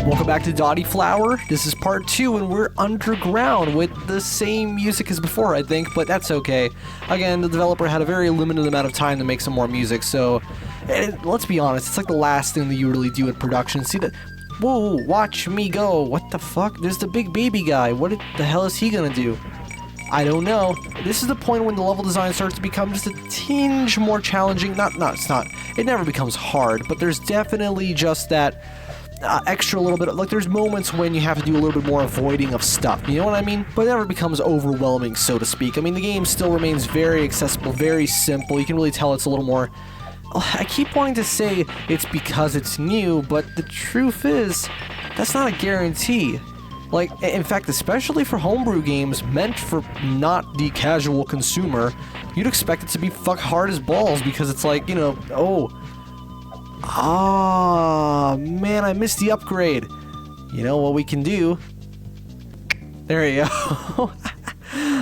Welcome back to Dottie Flower. This is part 2, and we're underground with the same music as before, I think, but that's okay. Again, the developer had a very limited amount of time to make some more music, so let's be honest, it's like the last thing that you really do in production. See that? Whoa, watch me go. What the fuck? There's the big baby guy. What the hell is he gonna do? I don't know. This is the point when the level design starts to become just a tinge more challenging. It's not. It never becomes hard, but there's definitely just that extra little bit of, like, there's moments when you have to do a little bit more avoiding of stuff, you know what I mean? But it never becomes overwhelming, so to speak. I mean, the game still remains very accessible, very simple. You can really tell it's a little more... I keep wanting to say it's because it's new, but the truth is, that's not a guarantee. Like, in fact, especially for homebrew games meant for not the casual consumer, you'd expect it to be fuck hard as balls, because it's like, you know, man, I missed the upgrade. You know what we can do? There you go.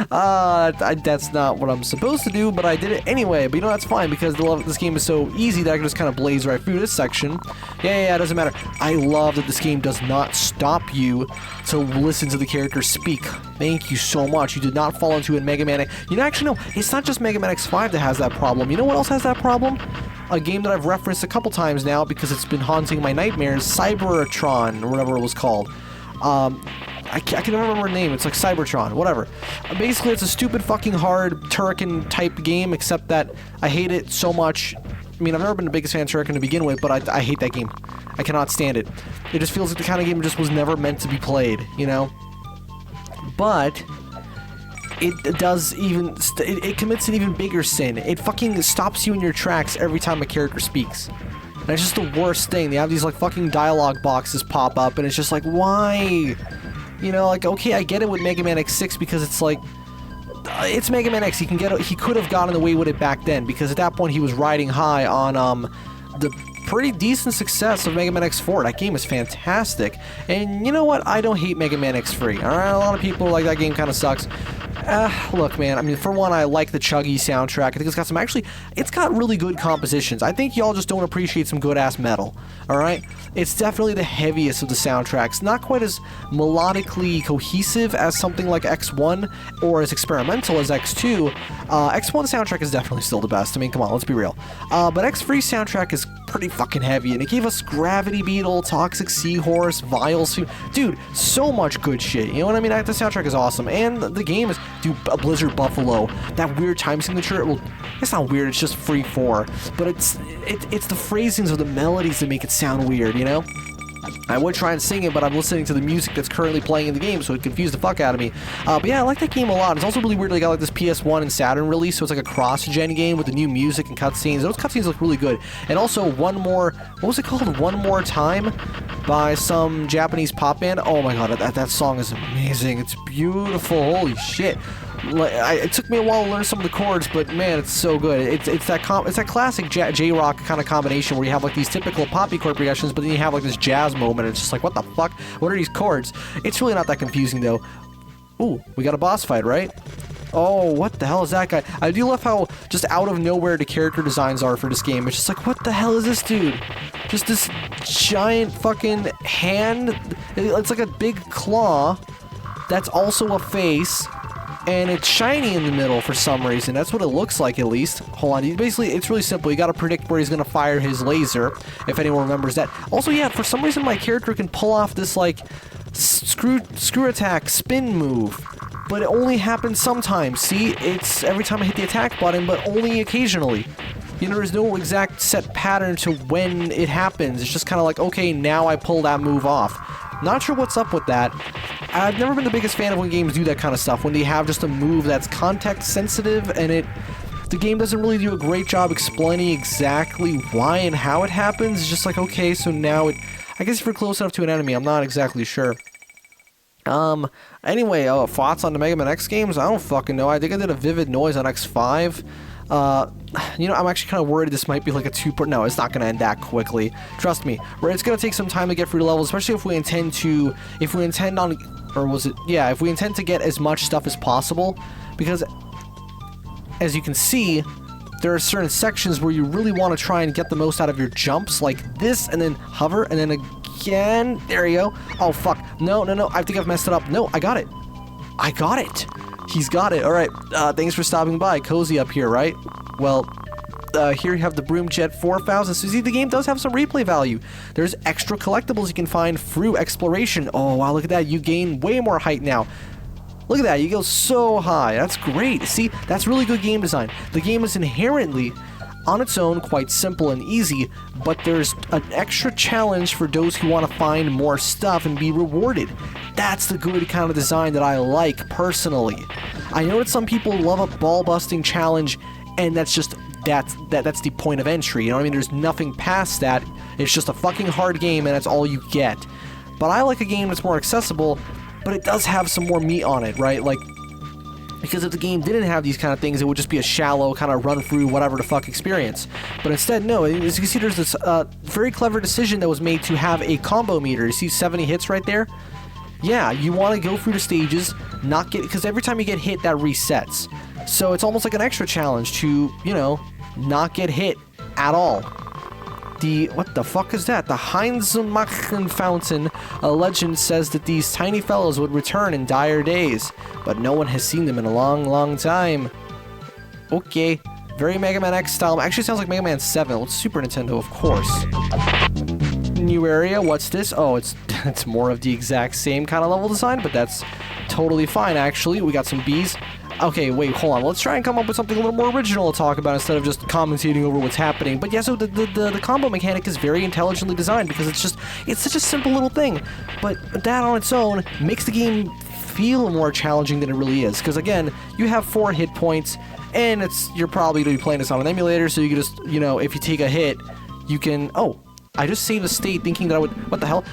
That's not what I'm supposed to do, but I did it anyway. But you know, that's fine, because this game is so easy that I can just kind of blaze right through this section. Yeah, it doesn't matter. I love that this game does not stop you to listen to the character speak. Thank you so much. You did not fall into it in Mega Man X. You know, actually, no, it's not just Mega Man X5 that has that problem. You know what else has that problem? A game that I've referenced a couple times now because it's been haunting my nightmares, Cybertron, or whatever it was called. I can never remember the name. It's like Cybertron, whatever. Basically, it's a stupid fucking hard Turrican type game, except that I hate it so much. I mean, I've never been the biggest fan of Turrican to begin with, but I hate that game. I cannot stand it. It just feels like the kind of game that just was never meant to be played, you know? But it does even... It commits an even bigger sin. It fucking stops you in your tracks every time a character speaks. And it's just the worst thing. They have these, like, fucking dialogue boxes pop up, and it's just like, why? You know, like, okay, I get it with Mega Man X6 because it's like, it's Mega Man X. He could have gotten away with it back then, because at that point he was riding high on the pretty decent success of Mega Man X4. That game is fantastic. And you know what? I don't hate Mega Man X3. Alright, a lot of people like that game kind of sucks. Look, man, I mean, for one, I like the Chuggy soundtrack. I think it's got some, actually, it's got really good compositions. I think y'all just don't appreciate some good-ass metal, alright? It's definitely the heaviest of the soundtracks. Not quite as melodically cohesive as something like X1, or as experimental as X2. X1 soundtrack is definitely still the best. I mean, come on, let's be real. But X3 soundtrack is pretty fucking heavy, and it gave us Gravity Beetle, Toxic Seahorse, Vials, dude, so much good shit, you know what I mean? The soundtrack is awesome, and the game is, dude, a Blizzard Buffalo, that weird time signature, well, it's not weird, it's just free 4, but it's the phrasings of the melodies that make it sound weird, you know? I would try and sing it, but I'm listening to the music that's currently playing in the game, so it confused the fuck out of me. But yeah, I like that game a lot. It's also really weird they got like this PS1 and Saturn release, so it's like a cross-gen game with the new music and cutscenes. Those cutscenes look really good. And also One More, what was it called? One More Time by some Japanese pop band. Oh my god, that song is amazing. It's beautiful. Holy shit. It took me a while to learn some of the chords, but man, it's so good. It's that classic J-rock kind of combination where you have like these typical poppy chord progressions, but then you have like this jazz moment, and it's just like, what the fuck? What are these chords? It's really not that confusing though. Ooh, we got a boss fight, right? Oh, what the hell is that guy? I do love how just out of nowhere the character designs are for this game. It's just like, what the hell is this dude? Just this giant fucking hand. It's like a big claw that's also a face. And it's shiny in the middle for some reason. That's what it looks like, at least. Hold on. Basically, it's really simple. You gotta predict where he's gonna fire his laser, if anyone remembers that. Also, yeah, for some reason, my character can pull off this, like, screw attack spin move. But it only happens sometimes. See? It's every time I hit the attack button, but only occasionally. You know, there's no exact set pattern to when it happens. It's just kind of like, okay, now I pull that move off. Not sure what's up with that. I've never been the biggest fan of when games do that kind of stuff, when they have just a move that's context sensitive and the game doesn't really do a great job explaining exactly why and how it happens. It's just like, okay, so now I guess if you're close enough to an enemy, I'm not exactly sure. Anyway, thoughts on the Mega Man X games? I don't fucking know. I think I did a vivid noise on X5. You know, I'm actually kind of worried this might be like a two-part... No, it's not going to end that quickly. Trust me. Right, it's going to take some time to get through the levels, especially if we intend on... Or was it... Yeah, if we intend to get as much stuff as possible. Because, as you can see, there are certain sections where you really want to try and get the most out of your jumps, like this, and then hover, and then can. There you go. Oh, fuck. No. I think I've messed it up. No, I got it. I got it. He's got it. All right. Thanks for stopping by. Cozy up here, right? Well, here you have the Broom Jet 4000. So see, the game does have some replay value. There's extra collectibles you can find through exploration. Oh, wow, look at that. You gain way more height now. Look at that. You go so high. That's great. See, that's really good game design. The game is inherently, on its own, quite simple and easy, but there's an extra challenge for those who want to find more stuff and be rewarded. That's the good kind of design that I like, personally. I know that some people love a ball-busting challenge, and that's just... That's the point of entry, you know what I mean? There's nothing past that. It's just a fucking hard game, and that's all you get. But I like a game that's more accessible, but it does have some more meat on it, right? Like, because if the game didn't have these kind of things, it would just be a shallow kind of run through whatever the fuck experience. But instead, no. As you can see, there's this very clever decision that was made to have a combo meter. You see 70 hits right there? Yeah, you want to go through the stages, not get... Because every time you get hit, that resets. So it's almost like an extra challenge to, you know, not get hit at all. What the fuck is that? The Heinzmachen Fountain. A legend says that these tiny fellows would return in dire days, but no one has seen them in a long, long time. Okay. Very Mega Man X style. Actually sounds like Mega Man 7. Well, it's Super Nintendo, of course. New area. What's this? Oh, it's more of the exact same kind of level design, but that's totally fine, actually. We got some bees. Okay, wait, hold on. Let's try and come up with something a little more original to talk about instead of just commentating over what's happening. But yeah, so the combo mechanic is very intelligently designed because it's such a simple little thing. But that on its own makes the game feel more challenging than it really is. Because again, you have 4 hit points, and you're probably going to be playing this on an emulator, so you can just, you know, if you take a hit, you can... Oh, I just saved a state thinking that I would... What the hell?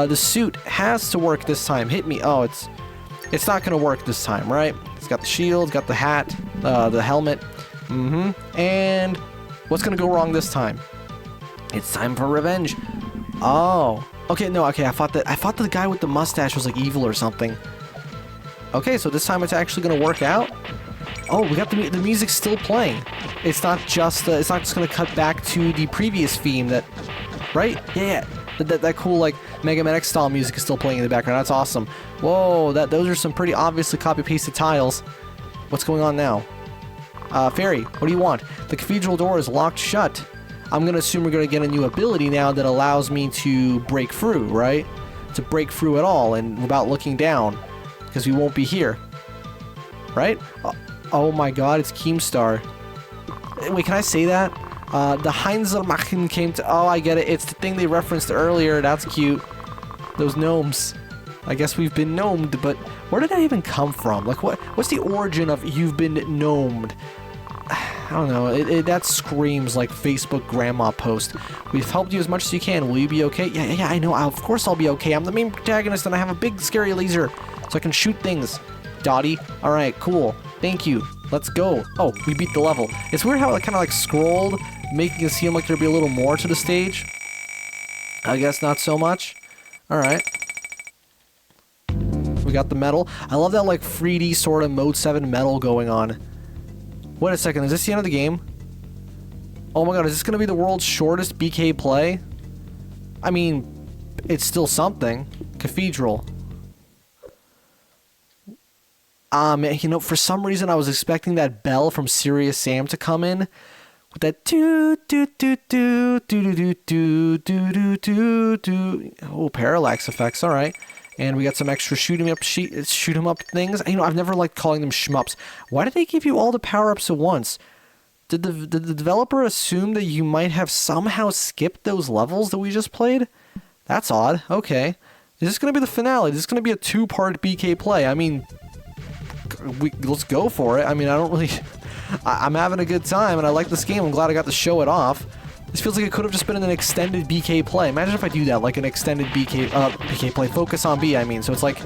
The suit has to work this time. Hit me. Oh, it's not going to work this time, right? It's got the shield, got the hat, the helmet. And what's going to go wrong this time? It's time for revenge. Oh. Okay, no, okay, I thought the guy with the mustache was like evil or something. Okay, so this time it's actually going to work out. Oh, we got the music still playing. It's not just going to cut back to the previous theme that, right? Yeah. That cool, like, Mega Man X style music is still playing in the background. That's awesome. Whoa, those are some pretty obviously copy-pasted tiles. What's going on now? Fairy, what do you want? The cathedral door is locked shut. I'm gonna assume we're gonna get a new ability now that allows me to break through, right? To break through at all and without looking down. Because we won't be here. Right? Oh my god, it's Keemstar. Wait, can I say that? The Heinzelmachen came to... Oh, I get it. It's the thing they referenced earlier. That's cute. Those gnomes. I guess we've been gnomed, but where did that even come from? Like, what's the origin of you've been gnomed? I don't know. That screams like Facebook grandma post. We've helped you as much as you can. Will you be okay? Yeah, I know. Of course I'll be okay. I'm the main protagonist, and I have a big, scary laser, so I can shoot things. Dottie. All right, cool. Thank you. Let's go. Oh, we beat the level. It's weird how it kind of like scrolled, making it seem like there'd be a little more to the stage. I guess not so much. Alright. We got the medal. I love that like 3D sort of Mode 7 medal going on. Wait a second, is this the end of the game? Oh my god, is this going to be the world's shortest BK play? I mean, it's still something. Cathedral. You know, for some reason I was expecting that bell from Serious Sam to come in with that doo doo doo doo doo doo doo doo doo doo. Oh, parallax effects. All right, and we got some extra shoot 'em up things. You know, I've never liked calling them shmups. Why did they give you all the power ups at once? Did the developer assume that you might have somehow skipped those levels that we just played? That's odd. Okay, is this gonna be the finale? Is this gonna be a 2-part BK play? I mean. Let's go for it. I mean, I don't really... I'm having a good time, and I like this game. I'm glad I got to show it off. This feels like it could have just been an extended BK play. Imagine if I do that, like an extended BK play. Focus on B, I mean. So it's like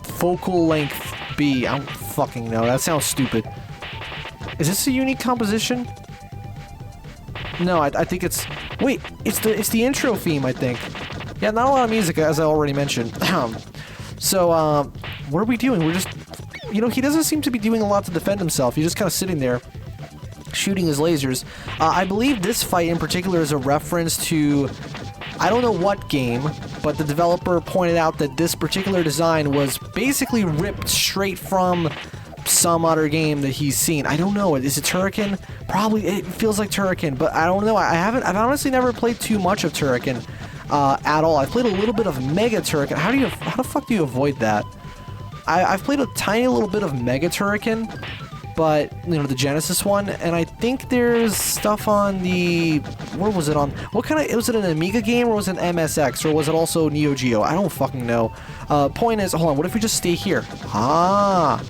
focal length B. I don't fucking know. That sounds stupid. Is this a unique composition? No, I think it's... Wait, it's the intro theme, I think. Yeah, not a lot of music, as I already mentioned. So, what are we doing? We're just... You know, he doesn't seem to be doing a lot to defend himself. He's just kind of sitting there, shooting his lasers. I believe this fight in particular is a reference to... I don't know what game, but the developer pointed out that this particular design was basically ripped straight from some other game that he's seen. I don't know. Is it Turrican? Probably. It feels like Turrican, but I don't know. I've honestly never played too much of Turrican at all. I've played a little bit of Mega Turrican. How the fuck do you avoid that? I've played a tiny little bit of Mega Turrican, but, you know, the Genesis one, and I think there's stuff on the... Where was it on? What kind of... Was it an Amiga game, or was it an MSX, or was it also Neo Geo? I don't fucking know. Point is... Hold on, what if we just stay here? Ah!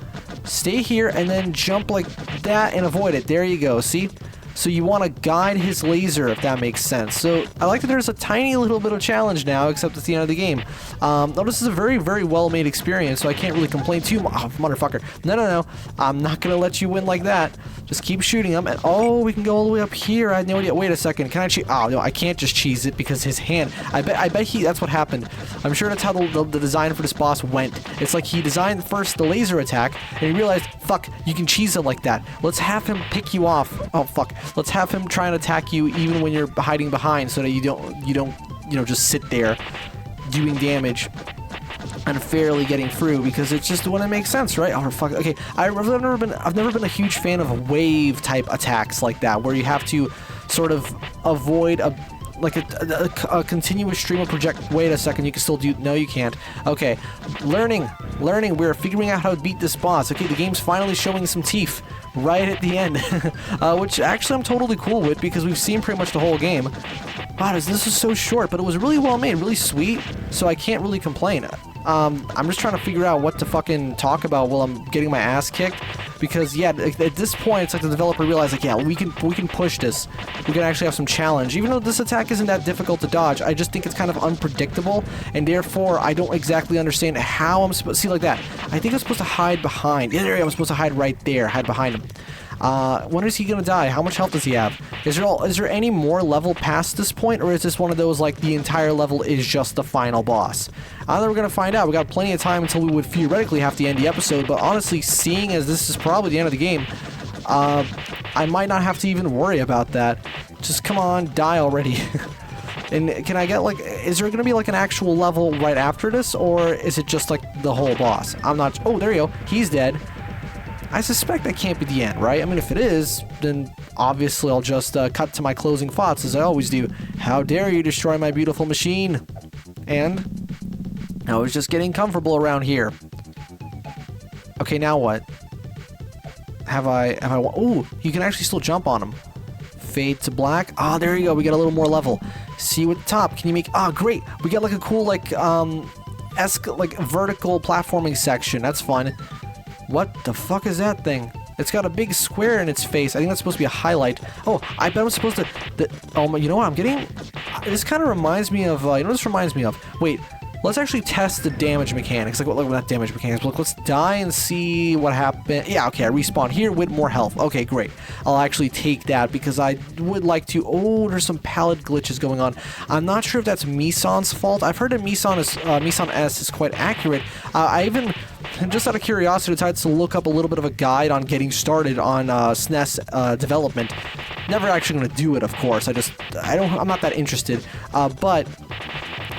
Stay here, and then jump like that and avoid it. There you go, see? So you want to guide his laser, if that makes sense. So I like that there's a tiny little bit of challenge now, except it's the end of the game. Though this is a very, very well-made experience, so I can't really complain too much. Oh, motherfucker. No. I'm not going to let you win like that. Just keep shooting him. And oh, we can go all the way up here. I had no idea. Wait a second. Can I cheese? Oh, no, I can't just cheese it because his hand. I bet that's what happened. I'm sure that's how the design for this boss went. It's like he designed first the laser attack, and he realized, fuck, you can cheese it like that. Let's have him pick you off. Oh, fuck. Let's have him try and attack you even when you're hiding behind, so that you don't, you know, just sit there doing damage unfairly getting through, because it's just when it makes sense, right? Oh, fuck. Okay, I've never been a huge fan of wave type attacks like that, where you have to sort of avoid a continuous stream of project. Wait a second, you can still do... No, you can't. Okay, learning. We're figuring out how to beat this boss. Okay, the game's finally showing some teeth right at the end, which actually I'm totally cool with, because we've seen pretty much the whole game. Wow, this is so short, but it was really well made, really sweet, so I can't really complain. I'm just trying to figure out what to fucking talk about while I'm getting my ass kicked, because yeah, at this point it's like the developer realized, like, yeah, we can push this. We can actually have some challenge. Even though this attack isn't that difficult to dodge, I just think it's kind of unpredictable, and therefore I don't exactly understand how I'm supposed to... See, like that. I think I'm supposed to hide behind. Yeah, there I'm supposed to hide right there. Hide behind him. When is he gonna die? How much health does he have? Is there any more level past this point, or is this one of those, like, the entire level is just the final boss? I think we're gonna find out. We got plenty of time until we would theoretically have to end the episode, but honestly, seeing as this is probably the end of the game, I might not have to even worry about that. Just come on, die already. And can I get, like, is there gonna be, like, an actual level right after this, or is it just, like, the whole boss? I'm not... Oh, there you go. He's dead. I suspect that can't be the end, right? I mean, if it is, then obviously I'll just cut to my closing thoughts, as I always do. How dare you destroy my beautiful machine? And I was just getting comfortable around here. Okay, now what? Have I... Ooh, you can actually still jump on him. Fade to black. Ah, there you go. We get a little more level. See you at the top. Can you make... Ah, great. We get, like, a cool, like, vertical platforming section. That's fun. What the fuck is that thing? It's got a big square in its face. I think that's supposed to be a highlight. Oh, I bet I'm supposed to... Oh, you know what I'm getting? This kind of reminds me of... you know what this reminds me of? Wait, let's actually test the damage mechanics. Like, look, not damage mechanics. Look, let's die and see what happened. Yeah, okay, I respawn here with more health. Okay, great. I'll actually take that, because I would like to... Oh, there's some palette glitches going on. I'm not sure if that's Mison's fault. I've heard that Mison S is quite accurate. I even... Just out of curiosity, decided to look up a little bit of a guide on getting started on SNES development. Never actually going to do it, of course. I'm not that interested. But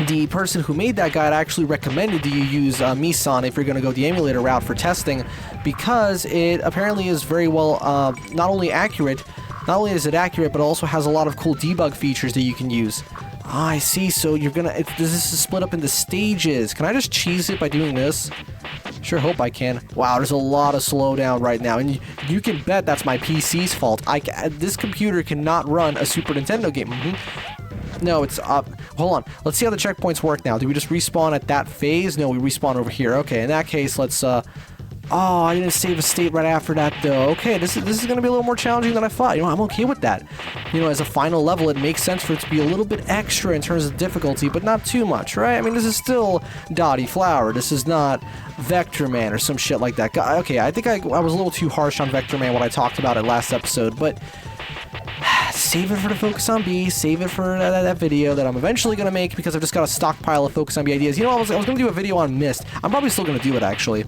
the person who made that guide actually recommended that you use Mison if you're going to go the emulator route for testing, because it apparently is very well not only is it accurate, but also has a lot of cool debug features that you can use. Ah, I see. So you're gonna... This is split up into stages. Can I just cheese it by doing this? Sure hope I can. Wow, there's a lot of slowdown right now, and you can bet that's my PC's fault. This computer cannot run a Super Nintendo game. No, it's up. Hold on. Let's see how the checkpoints work now. Do we just respawn at that phase? No, we respawn over here. Okay, in that case, let's... Oh, I didn't save a state right after that, though. Okay, this is going to be a little more challenging than I thought. You know, I'm okay with that. You know, as a final level, it makes sense for it to be a little bit extra in terms of difficulty, but not too much, right? I mean, this is still Dottie Flower. This is not Vector Man or some shit like that. Okay, I think I was a little too harsh on Vector Man when I talked about it last episode, but... Save it for the Focus on B, save it for that video that I'm eventually going to make, because I've just got a stockpile of Focus on B ideas. You know, I was going to do a video on Myst. I'm probably still going to do it, actually.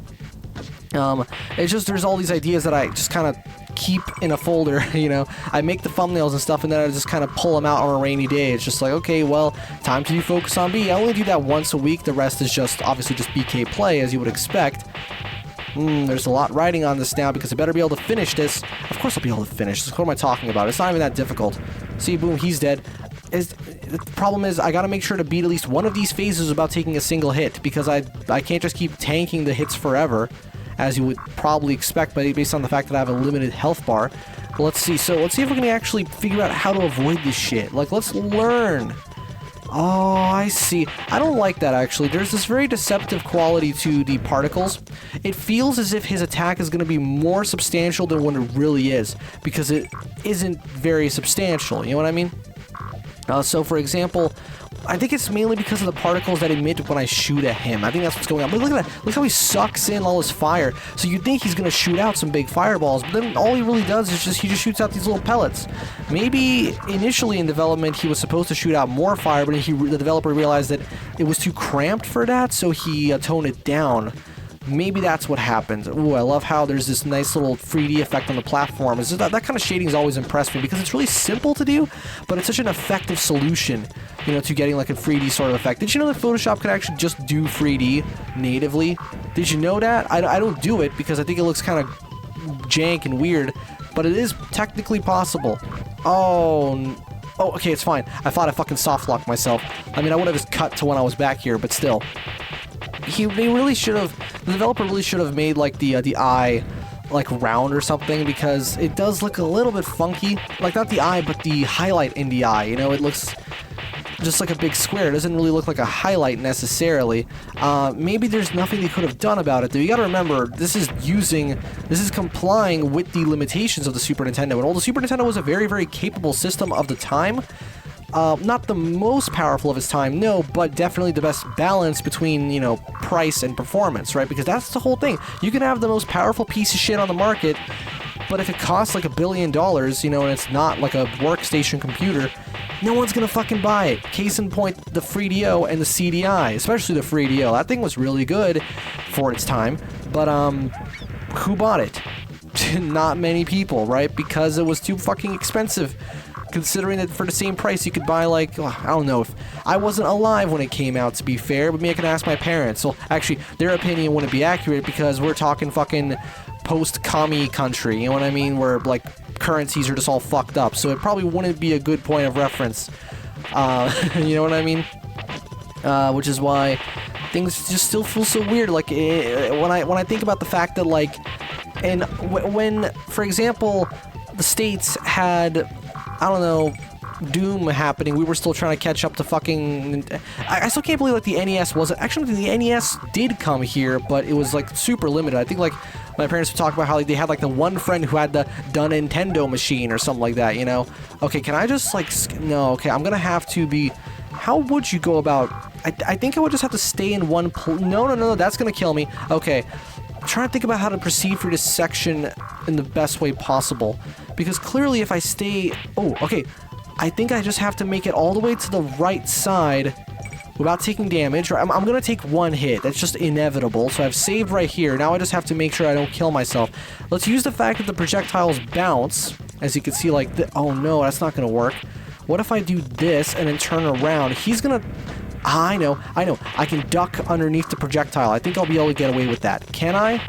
It's just there's all these ideas that I just kind of keep in a folder, you know. I make the thumbnails and stuff, and then I just kind of pull them out on a rainy day. It's just like, okay, well, time to do Focus on B. I only do that once a week. The rest is just, obviously, just BK play, as you would expect. There's a lot riding on this now, because I better be able to finish this. Of course I'll be able to finish this. What am I talking about? It's not even that difficult. See, boom, he's dead. The problem is I gotta make sure to beat at least one of these phases without taking a single hit, because I can't just keep tanking the hits forever, as you would probably expect based on the fact that I have a limited health bar. But let's see. So let's see if we can actually figure out how to avoid this shit. Like, let's learn. Oh, I see. I don't like that, actually. There's this very deceptive quality to the particles. It feels as if his attack is going to be more substantial than what it really is, because it isn't very substantial. You know what I mean? So, for example, I think it's mainly because of the particles that emit when I shoot at him. I think that's what's going on. But look at that. Look how he sucks in all his fire. So you'd think he's going to shoot out some big fireballs, but then all he really does is he just shoots out these little pellets. Maybe initially in development he was supposed to shoot out more fire, but the developer realized that it was too cramped for that, so he toned it down. Maybe that's what happened. Ooh, I love how there's this nice little 3D effect on the platform. That kind of shading has always impressed me, because it's really simple to do, but it's such an effective solution, you know, to getting like a 3D sort of effect. Did you know that Photoshop could actually just do 3D natively? Did you know that? I don't do it because I think it looks kind of jank and weird, but it is technically possible. Oh, okay, it's fine. I thought I fucking soft-locked myself. I mean, I would have just cut to when I was back here, but still. They really should have, the developer really should have made like the eye like round or something, because it does look a little bit funky. Like, not the eye, but the highlight in the eye, you know, it looks just like a big square. It doesn't really look like a highlight necessarily. Maybe there's nothing they could have done about it, though. You gotta remember, this is complying with the limitations of the Super Nintendo. And while the Super Nintendo was a very, very capable system of the time, not the most powerful of its time, no, but definitely the best balance between, you know, price and performance, right? Because that's the whole thing. You can have the most powerful piece of shit on the market, but if it costs like $1 billion, you know, and it's not like a workstation computer, no one's gonna fucking buy it. Case in point, the 3DO and the CDI, especially the 3DO. That thing was really good for its time, but, who bought it? Not many people, right? Because it was too fucking expensive. Considering that for the same price you could buy, like, I don't know, if I wasn't alive when it came out, to be fair, but maybe I can ask my parents. So actually, their opinion wouldn't be accurate, because we're talking fucking post-commie country, you know what I mean, where like currencies are just all fucked up, so it probably wouldn't be a good point of reference. You know what I mean? Which is why things just still feel so weird. Like, when I think about the fact that, like, and when, for example, the States had, I don't know, Doom happening, we were still trying to catch up to fucking... I still can't believe, like, the NES wasn't... Actually, the NES did come here, but it was, like, super limited. I think, like, my parents would talk about how, like, they had, like, the one friend who had the Nintendo machine or something like that, you know? Okay, can I just, like... No, okay, I'm gonna have to be... How would you go about... I think I would just have to stay in one... No, that's gonna kill me. Okay. I'm trying to think about how to proceed through this section in the best way possible. Because clearly if I stay... Oh, okay. I think I just have to make it all the way to the right side without taking damage. I'm going to take one hit. That's just inevitable. So I've saved right here. Now I just have to make sure I don't kill myself. Let's use the fact that the projectiles bounce. As you can see, like... Oh, no, that's not going to work. What if I do this and then turn around? He's going to... I know. I can duck underneath the projectile. I think I'll be able to get away with that. Can I?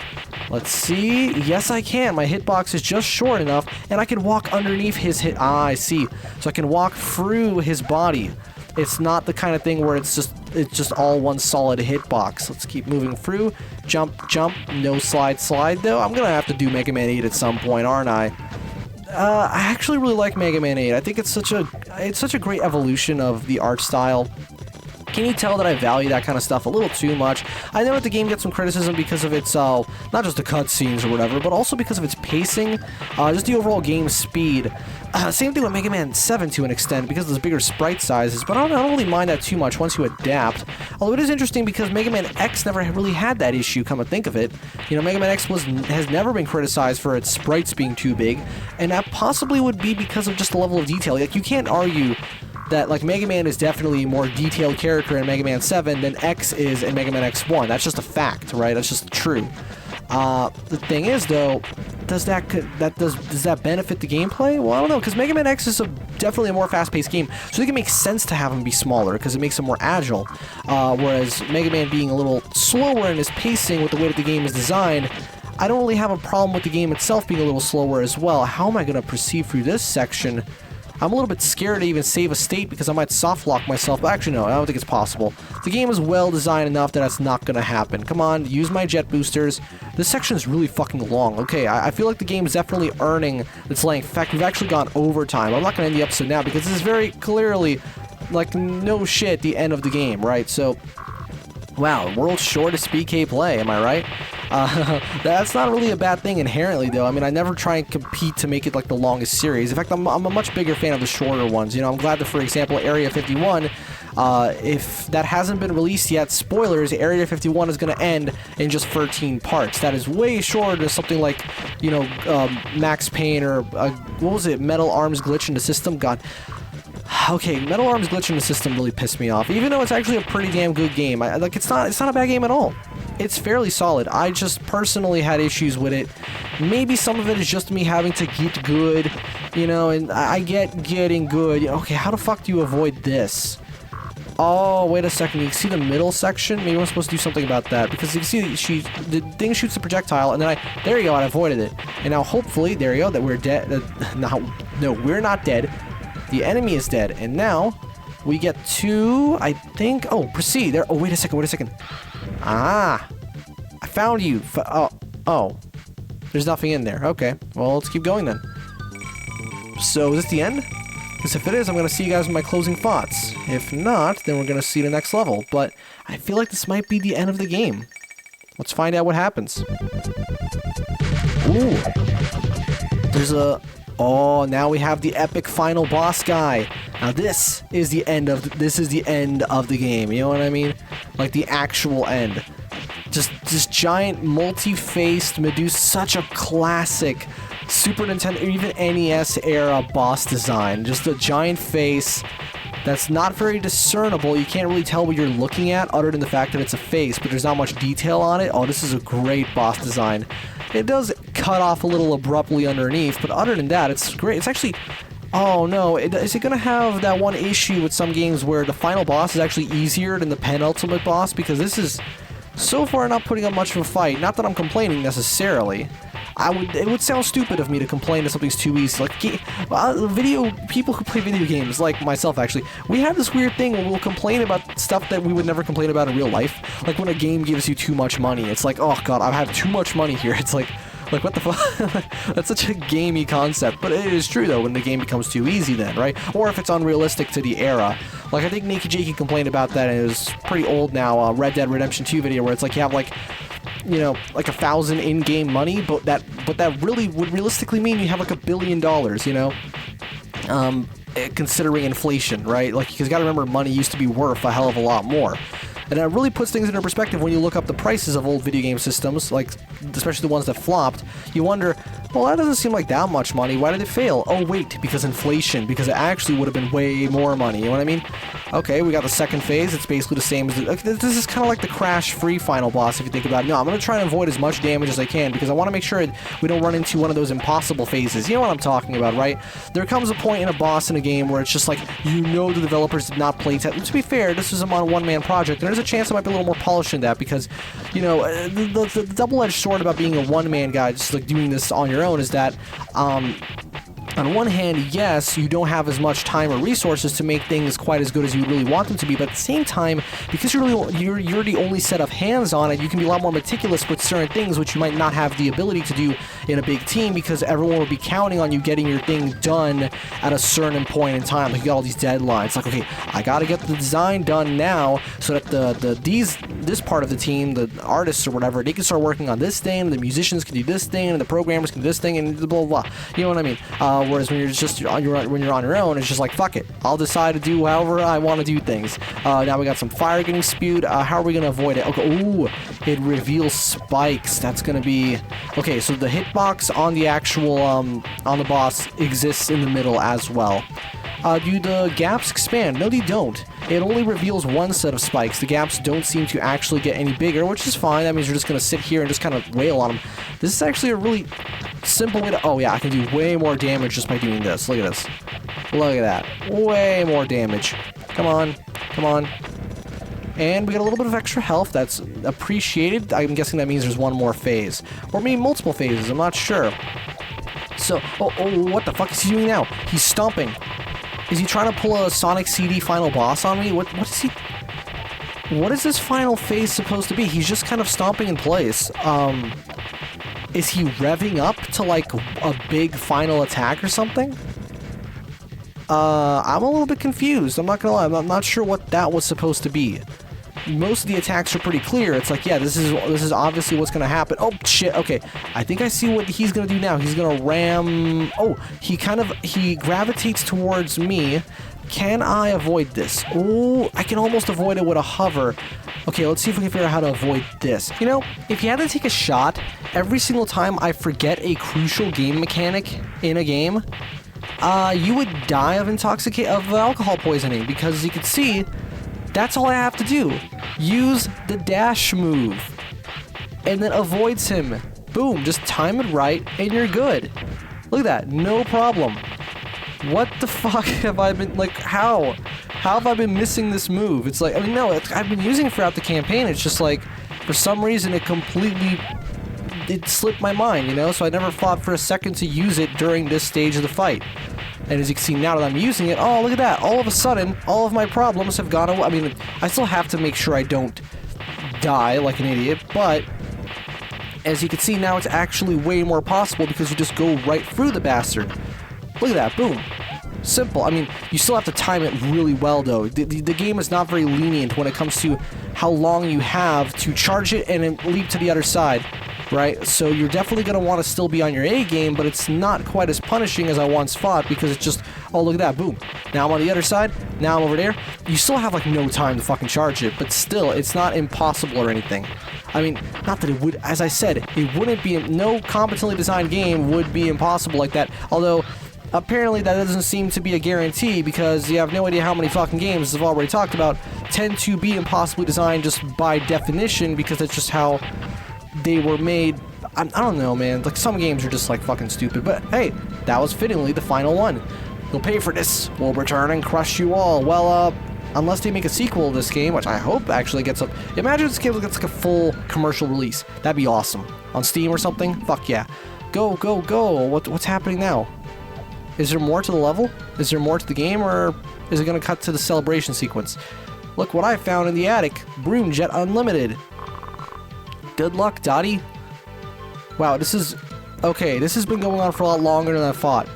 Let's see. Yes, I can. My hitbox is just short enough, and I can walk underneath his hit. Ah, I see. So I can walk through his body. It's not the kind of thing where it's just all one solid hitbox. Let's keep moving through. Jump. No slide, though. I'm gonna have to do Mega Man 8 at some point, aren't I? I actually really like Mega Man 8. I think it's such a great evolution of the art style. Can you tell that I value that kind of stuff a little too much? I know that the game gets some criticism because of its, not just the cutscenes or whatever, but also because of its pacing, just the overall game speed. Same thing with Mega Man 7 to an extent, because of those bigger sprite sizes, but I don't really mind that too much once you adapt. Although it is interesting because Mega Man X never really had that issue, come to think of it. You know, Mega Man X has never been criticized for its sprites being too big, and that possibly would be because of just the level of detail. Like, you can't argue that, like, Mega Man is definitely a more detailed character in Mega Man 7 than X is in Mega Man X1. That's just a fact, right? That's just true. The thing is, though, does that benefit the gameplay? Well, I don't know, because Mega Man X is definitely a more fast-paced game, so I think it makes sense to have him be smaller, because it makes him more agile, whereas Mega Man being a little slower in his pacing with the way that the game is designed, I don't really have a problem with the game itself being a little slower as well. How am I going to proceed through this section? I'm a little bit scared to even save a state because I might soft lock myself, but actually no, I don't think it's possible. The game is well designed enough that that's not going to happen. Come on, use my jet boosters. This section is really fucking long. Okay, I feel like the game is definitely earning its length. In fact, we've actually gone overtime. I'm not going to end the episode now because this is very clearly, like, no shit, the end of the game, right? So, wow, world's shortest BK play, am I right? That's not really a bad thing inherently, though. I mean, I never try and compete to make it like the longest series. In fact, I'm a much bigger fan of the shorter ones. You know, I'm glad that, for example, Area 51, if that hasn't been released yet, spoilers, Area 51 is going to end in just 13 parts. That is way shorter than something like, you know, Max Payne or, what was it, Metal Arms Glitch in the System? God. Okay, Metal Arms Glitch in the System really pissed me off, even though it's actually a pretty damn good game. It's not a bad game at all. It's fairly solid. I just personally had issues with it. Maybe some of it is just me having to get good, you know, and I get getting good. Okay, how the fuck do you avoid this? Oh, wait a second. You see the middle section? Maybe I'm supposed to do something about that, because you can see the thing shoots the projectile, and then there you go, I avoided it. And now hopefully, there you go, that we're dead. No, we're not dead. The enemy is dead, and now we get to, I think, oh, proceed. There. Oh, wait a second. Ah, I found you. Oh, there's nothing in there. Okay, well, let's keep going then. So, is this the end? Because if it is, I'm going to see you guys with my closing thoughts. If not, then we're going to see the next level. But I feel like this might be the end of the game. Let's find out what happens. Ooh. There's a... Oh, now we have the epic final boss guy. Now this is the end of the game. You know what I mean? Like the actual end. Just this giant multi-faced Medusa, such a classic Super Nintendo, even NES era boss design. Just a giant face that's not very discernible. You can't really tell what you're looking at other than the fact that it's a face, but there's not much detail on it. Oh, this is a great boss design. It does cut off a little abruptly underneath, but other than that, it's great. It's actually... Oh no, is it going to have that one issue with some games where the final boss is actually easier than the penultimate boss? Because this is so far not putting up much of a fight. Not that I'm complaining necessarily. It would sound stupid of me to complain that something's too easy. Like, people who play video games, like myself actually, we have this weird thing where we'll complain about stuff that we would never complain about in real life. Like when a game gives you too much money, it's like, oh god, I have too much money here. It's like what the fuck? That's such a gamey concept, but it is true though when the game becomes too easy then, right? Or if it's unrealistic to the era. Like I think Nakey Jakey complained about that and it was pretty old now, Red Dead Redemption 2 video where it's like you have like, you know, like 1,000 in-game money, but that really would realistically mean you have like $1 billion, you know? Considering inflation, right? Like, because you gotta remember money used to be worth a hell of a lot more. And that really puts things into perspective when you look up the prices of old video game systems, like, especially the ones that flopped. You wonder, well, that doesn't seem like that much money. Why did it fail? Oh, wait, because inflation. Because it actually would have been way more money. You know what I mean? Okay, we got the second phase. It's basically the same as... This is kind of like the Crash-free final boss, if you think about it. No, I'm going to try and avoid as much damage as I can, because I want to make sure we don't run into one of those impossible phases. You know what I'm talking about, right? There comes a point in a boss in a game where it's just like, you know the developers did not play test. To be fair, this is a one-man project, and there's a chance it might be a little more polished than that, because, you know, the double-edged sword about being a one-man guy, just like doing this on your own, is that, on one hand, yes, you don't have as much time or resources to make things quite as good as you really want them to be, but at the same time, because you're the only set of hands on it, you can be a lot more meticulous with certain things which you might not have the ability to do in a big team, because everyone will be counting on you getting your thing done at a certain point in time. Like, you got all these deadlines. Like, okay, I gotta get the design done now so that this part of the team, the artists or whatever, they can start working on this thing, the musicians can do this thing, and the programmers can do this thing, and blah, blah, blah. You know what I mean? Whereas when you're on your own, it's just like, fuck it, I'll decide to do however I want to do things. Now we got some fire getting spewed. How are we gonna avoid it? Okay, ooh, it reveals spikes. That's gonna be okay. So the hitbox on the actual on the boss exists in the middle as well. Do the gaps expand? No, they don't. It only reveals one set of spikes. The gaps don't seem to actually get any bigger, which is fine. That means you're just going to sit here and just kind of wail on them. This is actually a really simple way to... Oh, yeah, I can do way more damage just by doing this. Look at this. Look at that. Way more damage. Come on. Come on. And we get a little bit of extra health. That's appreciated. I'm guessing that means there's one more phase. Or maybe multiple phases. I'm not sure. So... Oh, what the fuck is he doing now? He's stomping. Is he trying to pull a Sonic CD final boss on me? What is he... What is this final phase supposed to be? He's just kind of stomping in place. Is he revving up to, like, a big final attack or something? I'm a little bit confused. I'm not gonna lie. I'm not sure what that was supposed to be. Most of the attacks are pretty clear. It's like, yeah, this is obviously what's gonna happen. Oh, shit. Okay. I think I see what he's gonna do now. He's gonna ram... Oh, he gravitates towards me. Can I avoid this? Oh, I can almost avoid it with a hover. Okay, let's see if we can figure out how to avoid this. You know, if you had to take a shot, every single time I forget a crucial game mechanic in a game, you would die of alcohol poisoning, because as you can see, that's all I have to do. Use the dash move. And then avoids him. Boom, just time it right, and you're good. Look at that, no problem. What the fuck have I been, like, how? How have I been missing this move? It's like, I mean, no, I've been using it throughout the campaign. It's just like, for some reason, it slipped my mind, you know? So I never thought for a second to use it during this stage of the fight. And as you can see now that I'm using it, oh, look at that. All of a sudden, all of my problems have gone away. I mean, I still have to make sure I don't die like an idiot, but as you can see now, it's actually way more possible because you just go right through the bastard. Look at that, boom. Simple. I mean, you still have to time it really well, though. The game is not very lenient when it comes to how long you have to charge it and then leap to the other side, right? So you're definitely going to want to still be on your A game, but it's not quite as punishing as I once thought, because it's just, oh, look at that, boom. Now I'm on the other side, now I'm over there. You still have, like, no time to fucking charge it, but still, it's not impossible or anything. I mean, not that it would, as I said, it wouldn't be, no competently designed game would be impossible like that, although... Apparently that doesn't seem to be a guarantee, because you have no idea how many fucking games, as I've already talked about, tend to be impossibly designed just by definition, because that's just how they were made. I don't know, man. Like, some games are just, like, fucking stupid. But, hey, that was fittingly the final one. You'll pay for this. We'll return and crush you all. Well, unless they make a sequel to this game, which I hope actually gets up. Imagine this game gets, like, a full commercial release. That'd be awesome. On Steam or something? Fuck yeah. Go, go, go. What's happening now? Is there more to the level? Is there more to the game, or is it going to cut to the celebration sequence? Look what I found in the attic. Broom Jet Unlimited. Good luck, Dottie. Wow, this is... Okay, this has been going on for a lot longer than I thought.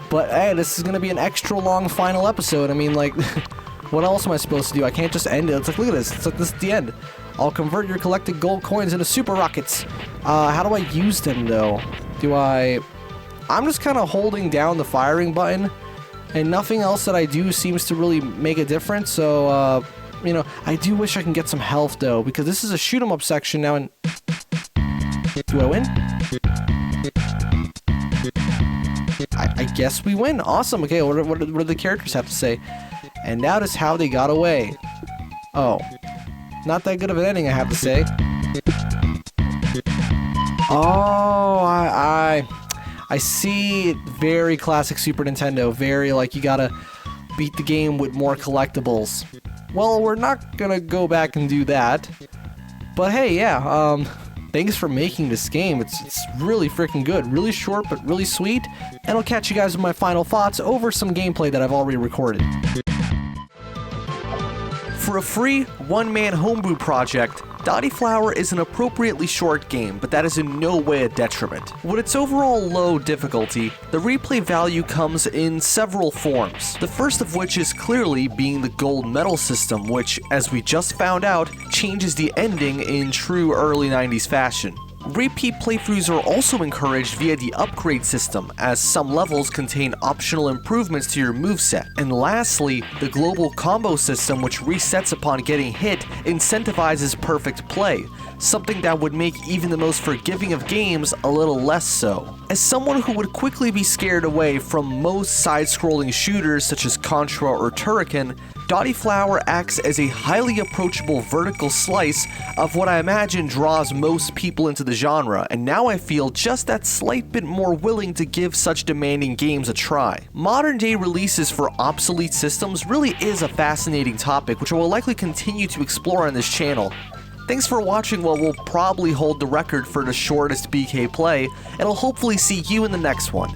But, hey, this is going to be an extra long final episode. I mean, like, what else am I supposed to do? I can't just end it. It's like, look at this. It's like, this is the end. I'll convert your collected gold coins into super rockets. How do I use them, though? I'm just kind of holding down the firing button, and nothing else that I do seems to really make a difference, so, you know, I do wish I can get some health, though, because this is a shoot-'em-up section now, and... Do I win? I guess we win. Awesome. Okay, what do the characters have to say? And now that's how they got away. Oh. Not that good of an ending, I have to say. Oh, I see. Very classic Super Nintendo. Very, like, you gotta beat the game with more collectibles. Well, we're not gonna go back and do that. But hey, yeah, thanks for making this game. It's really freaking good. Really short, but really sweet. And I'll catch you guys with my final thoughts over some gameplay that I've already recorded. For a free, one-man homebrew project, Dottie Flower is an appropriately short game, but that is in no way a detriment. With its overall low difficulty, the replay value comes in several forms. The first of which is clearly being the gold medal system, which, as we just found out, changes the ending in true early 90s fashion. Repeat playthroughs are also encouraged via the upgrade system, as some levels contain optional improvements to your moveset. And lastly, the global combo system, which resets upon getting hit, incentivizes perfect play, something that would make even the most forgiving of games a little less so. As someone who would quickly be scared away from most side-scrolling shooters such as Contra or Turrican, Dottie Flower acts as a highly approachable vertical slice of what I imagine draws most people into the genre, and now I feel just that slight bit more willing to give such demanding games a try. Modern day releases for obsolete systems really is a fascinating topic, which I will likely continue to explore on this channel. Thanks for watching what will probably hold the record for the shortest BK play, and I'll hopefully see you in the next one.